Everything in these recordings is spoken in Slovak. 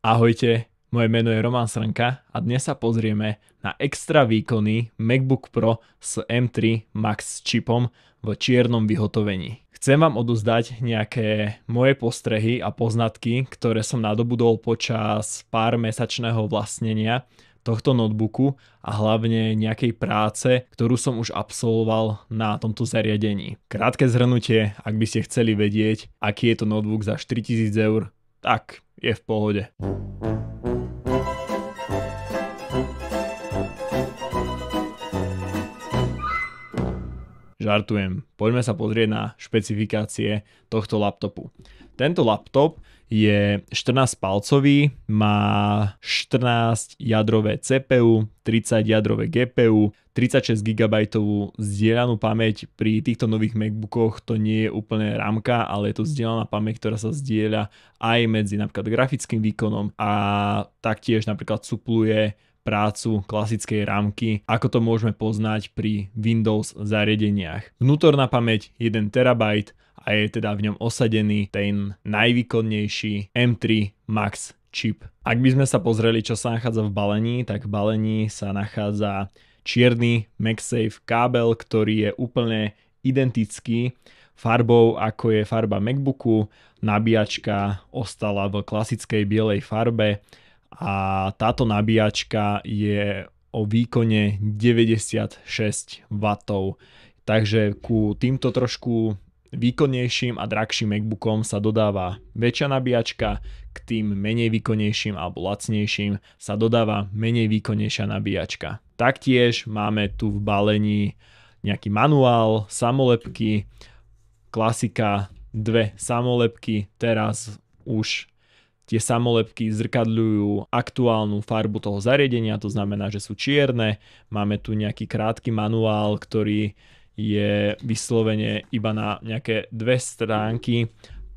Ahojte, moje meno je Roman Srnka a dnes sa pozrieme na extra výkonný MacBook Pro s M3 Max čipom v čiernom vyhotovení. Chcem vám odozdať nejaké moje postrehy a poznatky, ktoré som nadobudol počas pár mesačného vlastnenia tohto notebooku a hlavne nejakej práce, ktorú som už absolvoval na tomto zariadení. Krátke zhrnutie, ak by ste chceli vedieť, aký je to notebook za 4000 eur, tak je v pohode. Žartujem, poďme sa pozrieť na špecifikácie tohto laptopu. Tento laptop je 14-palcový, má 14 jadrové CPU, 30 jadrové GPU, 36 GB zdieľanú pamäť. Pri týchto nových MacBookoch to nie je úplne ramka, ale je to zdieľaná pamäť, ktorá sa zdieľa aj medzi napríklad grafickým výkonom a taktiež napríklad supluje prácu klasickej rámky, ako to môžeme poznať pri Windows zariadeniach. Vnútorná pamäť 1 TB a je teda v ňom osadený ten najvýkonnejší M3 Max čip. Ak by sme sa pozreli, čo sa nachádza v balení, tak v balení sa nachádza čierny MagSafe kábel, ktorý je úplne identický farbou, ako je farba MacBooku. Nabíjačka ostala v klasickej bielej farbe a táto nabíjačka je o výkone 96 W. Takže ku týmto trošku výkonnejším a drahším MacBookom sa dodáva väčšia nabíjačka, k tým menej výkonnejším alebo lacnejším sa dodáva menej výkonnejšia nabíjačka. Taktiež máme tu v balení nejaký manuál, samolepky, klasika, dve samolepky, teraz už tie samolepky zrkadľujú aktuálnu farbu toho zariadenia, to znamená, že sú čierne. Máme tu nejaký krátky manuál, ktorý je vyslovene iba na nejaké 2 stránky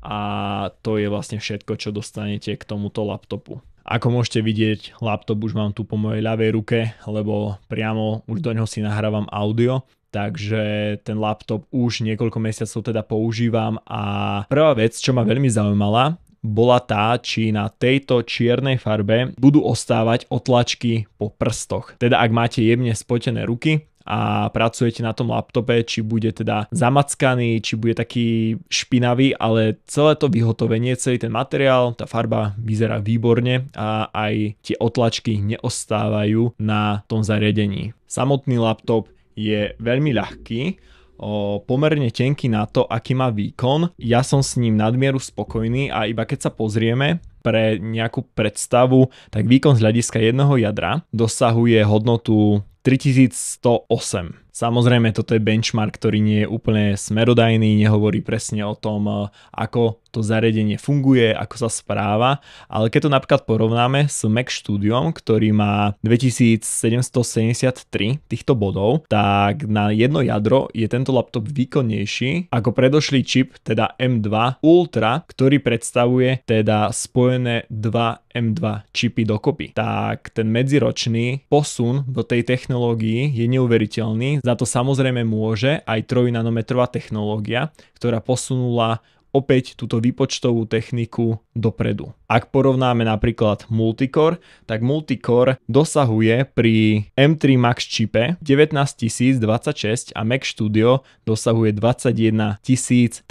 a to je vlastne všetko, čo dostanete k tomuto laptopu. Ako môžete vidieť, laptop už mám tu po mojej ľavej ruke, lebo priamo už do ňoho si nahrávam audio. Takže ten laptop už niekoľko mesiacov teda používam a prvá vec, čo ma veľmi zaujímala, bola tá, či na tejto čiernej farbe budú ostávať otlačky po prstoch. Teda ak máte jemne spotené ruky a pracujete na tom laptope, či bude teda zamackaný, či bude taký špinavý, ale celé to vyhotovenie, celý ten materiál, tá farba vyzerá výborne a aj tie otlačky neostávajú na tom zariadení. Samotný laptop je veľmi ľahký, pomerne tenký na to, aký má výkon. Ja som s ním nadmieru spokojný a iba keď sa pozrieme pre nejakú predstavu, tak výkon z hľadiska jedného jadra dosahuje hodnotu 3108. Samozrejme, toto je benchmark, ktorý nie je úplne smerodajný, nehovorí presne o tom, ako to zariadenie funguje, ako sa správa, ale keď to napríklad porovnáme s Mac Studiom, ktorý má 2773 týchto bodov, tak na jedno jadro je tento laptop výkonnejší ako predošlý čip, teda M2 Ultra, ktorý predstavuje teda spojené dva M2 čipy dokopy. Tak ten medziročný posun do tej technológii je neuveriteľný. Za to samozrejme môže aj 3 nanometrová technológia, ktorá posunula opäť túto výpočtovú techniku dopredu. Ak porovnáme napríklad multicore, tak multicore dosahuje pri M3 Max čipe 19026 a Mac Studio dosahuje 21322.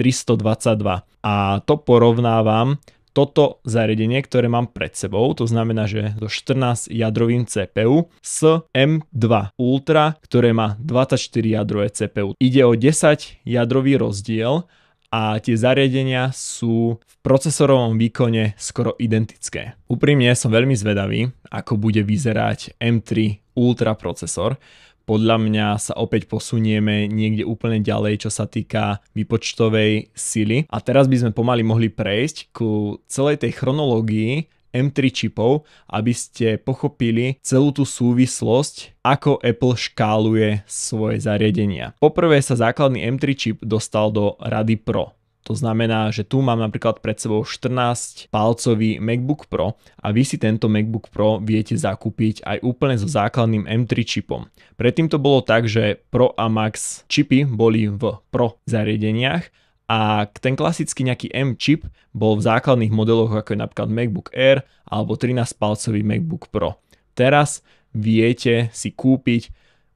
A to porovnávam toto zariadenie, ktoré mám pred sebou, to znamená, že so 14 jadrovým CPU s M2 Ultra, ktoré má 24 jadrové CPU. Ide o 10 jadrový rozdiel a tie zariadenia sú v procesorovom výkone skoro identické. Úprimne som veľmi zvedavý, ako bude vyzerať M3 Ultra procesor. Podľa mňa sa opäť posunieme niekde úplne ďalej, čo sa týka výpočtovej sily. A teraz by sme pomaly mohli prejsť ku celej tej chronológii M3 čipov, aby ste pochopili celú tú súvislosť, ako Apple škáluje svoje zariadenia. Poprvé sa základný M3 čip dostal do Rady Pro. To znamená, že tu mám napríklad pred sebou 14-palcový MacBook Pro a vy si tento MacBook Pro viete zakúpiť aj úplne so základným M3 čipom. Predtým to bolo tak, že Pro a Max čipy boli v Pro zariadeniach a ten klasický nejaký M čip bol v základných modeloch ako je napríklad MacBook Air alebo 13-palcový MacBook Pro. Teraz viete si kúpiť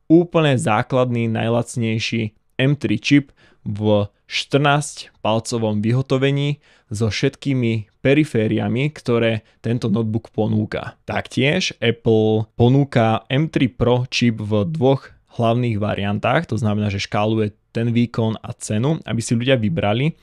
úplne základný, najlacnejší M3 čip v 14-palcovom vyhotovení so všetkými perifériami, ktoré tento notebook ponúka. Taktiež Apple ponúka M3 Pro čip v dvoch hlavných variantách, to znamená, že škáluje ten výkon a cenu, aby si ľudia vybrali.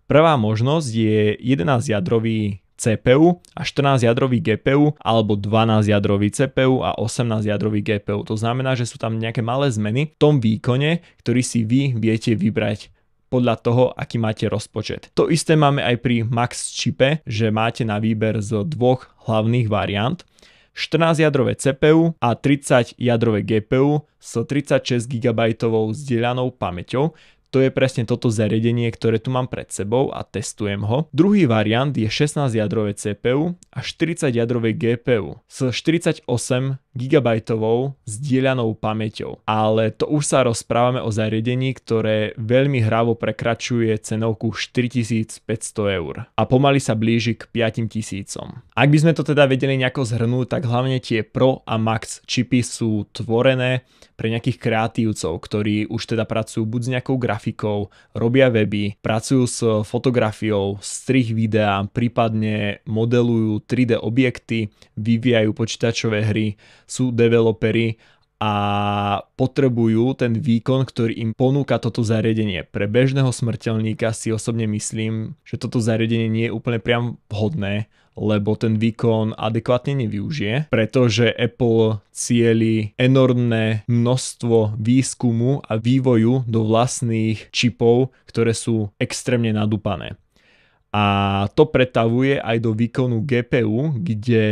Prvá možnosť je 11-jadrový CPU a 14-jadrový GPU alebo 12-jadrový CPU a 18-jadrový GPU. To znamená, že sú tam nejaké malé zmeny v tom výkone, ktorý si vy viete vybrať podľa toho, aký máte rozpočet. To isté máme aj pri Max čipe, že máte na výber z dvoch hlavných variant. 14-jadrové CPU a 30-jadrové GPU s 36 GB zdieľanou pamäťou. To je presne toto zariadenie, ktoré tu mám pred sebou a testujem ho. Druhý variant je 16-jadrové CPU a 40-jadrové GPU s 48 GB zdieľanou pamäťou. Ale to už sa rozprávame o zariadení, ktoré veľmi hravo prekračuje cenovku 4500 eur a pomaly sa blíži k 5000. Ak by sme to teda vedeli nejako zhrnúť, tak hlavne tie Pro a Max čipy sú tvorené pre nejakých kreatívcov, ktorí už teda pracujú buď s nejakou grafikou, robia weby, pracujú s fotografiou, strih videa, prípadne modelujú 3D objekty, vyvíjajú počítačové hry, sú developeri a potrebujú ten výkon, ktorý im ponúka toto zariadenie. Pre bežného smrteľníka si osobne myslím, že toto zariadenie nie je úplne priam vhodné, lebo ten výkon adekvátne nevyužije, pretože Apple cieli enormné množstvo výskumu a vývoju do vlastných čipov, ktoré sú extrémne nadúpané. A to pretavuje aj do výkonu GPU, kde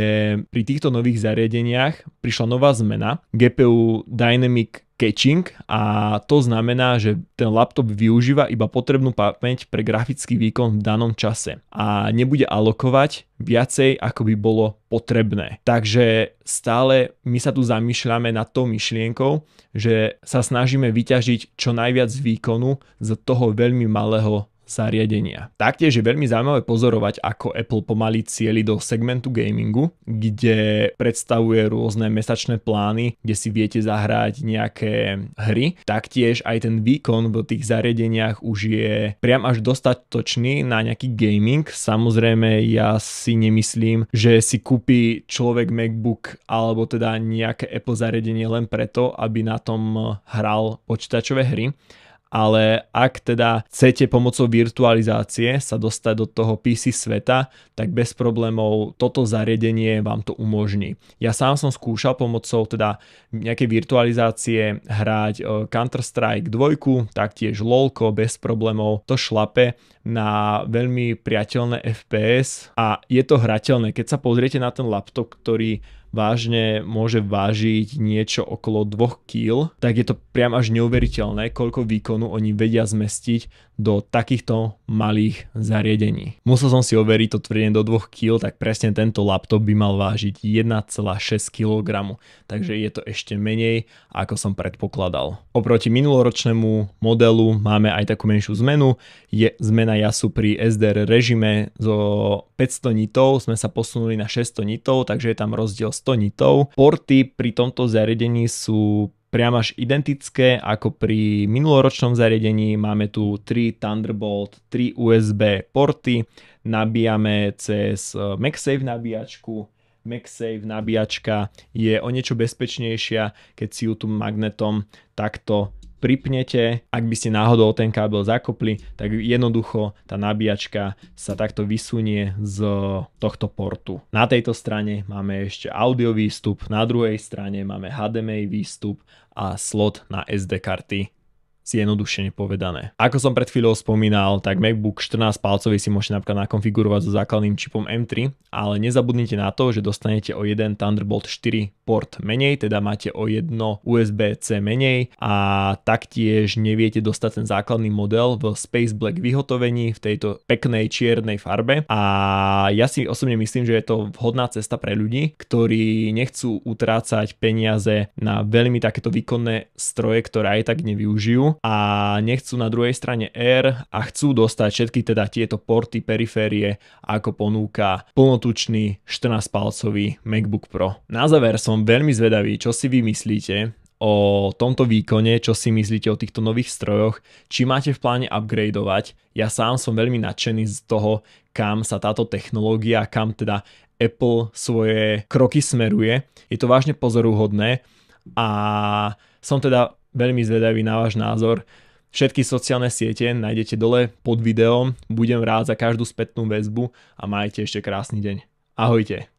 pri týchto nových zariadeniach prišla nová zmena GPU Dynamic Caching a to znamená, že ten laptop využíva iba potrebnú pamäť pre grafický výkon v danom čase a nebude alokovať viacej, ako by bolo potrebné. Takže stále my sa tu zamýšľame nad tou myšlienkou, že sa snažíme vyťažiť čo najviac výkonu z toho veľmi malého zariadenia. Taktiež je veľmi zaujímavé pozorovať, ako Apple pomaly cieli do segmentu gamingu, kde predstavuje rôzne mesačné plány, kde si viete zahrať nejaké hry. Taktiež aj ten výkon v tých zariadeniach už je priam až dostatočný na nejaký gaming. Samozrejme, ja si nemyslím, že si kúpi človek MacBook alebo teda nejaké Apple zariadenie len preto, aby na tom hral počítačové hry. Ale ak teda chcete pomocou virtualizácie sa dostať do toho PC sveta, tak bez problémov toto zariadenie vám to umožní. Ja sám som skúšal pomocou teda nejakej virtualizácie hrať Counter-Strike 2, taktiež LoLko bez problémov. To šlape na veľmi priateľné FPS a je to hrateľné. Keď sa pozriete na ten laptop, ktorý vážne môže vážiť niečo okolo 2 kg, tak je to priam až neuveriteľné, koľko výkonu oni vedia zmestiť do takýchto malých zariadení. Musel som si overiť to tvrdenie do 2 kg, tak presne tento laptop by mal vážiť 1,6 kg, takže je to ešte menej, ako som predpokladal. Oproti minuloročnému modelu máme aj takú menšiu zmenu. Zmena jasu pri SDR režime zo 500 nitov sme sa posunuli na 600 nitov, takže je tam rozdiel 100 nitov. Porty pri tomto zariadení sú priam až identické ako pri minuloročnom zariadení. Máme tu 3 Thunderbolt, 3 USB porty, nabíjame cez MagSafe nabíjačku. MagSafe nabíjačka je o niečo bezpečnejšia, keď si ju tu magnetom takto pripnete. Ak by ste náhodou ten kábel zakopli, tak jednoducho tá nabíjačka sa takto vysunie z tohto portu. Na tejto strane máme ešte audio výstup, na druhej strane máme HDMI výstup a slot na SD karty. Zjednodušene povedané. Ako som pred chvíľou spomínal, tak MacBook 14 palcový si môžete napríklad nakonfigurovať so základným čipom M3, ale nezabudnite na to, že dostanete o jeden Thunderbolt 4 port menej, teda máte o jedno USB-C menej a taktiež neviete dostať ten základný model v Space Black vyhotovení v tejto peknej čiernej farbe a ja si osobne myslím, že je to vhodná cesta pre ľudí, ktorí nechcú utrácať peniaze na veľmi takéto výkonné stroje, ktoré aj tak nevyužijú Pro a nechcú na druhej strane Air a chcú dostať všetky teda tieto porty, periférie, ako ponúka plnotučný 14-palcový MacBook Pro. Na záver som veľmi zvedavý, čo si vy myslíte o tomto výkone, čo si myslíte o týchto nových strojoch, či máte v pláne upgradeovať. Ja sám som veľmi nadšený z toho, kam sa táto technológia, kam teda Apple svoje kroky smeruje. Je to vážne pozoruhodné a som teda veľmi zvedavý na váš názor. Všetky sociálne siete nájdete dole pod videom. Budem rád za každú spätnú väzbu a majte ešte krásny deň. Ahojte.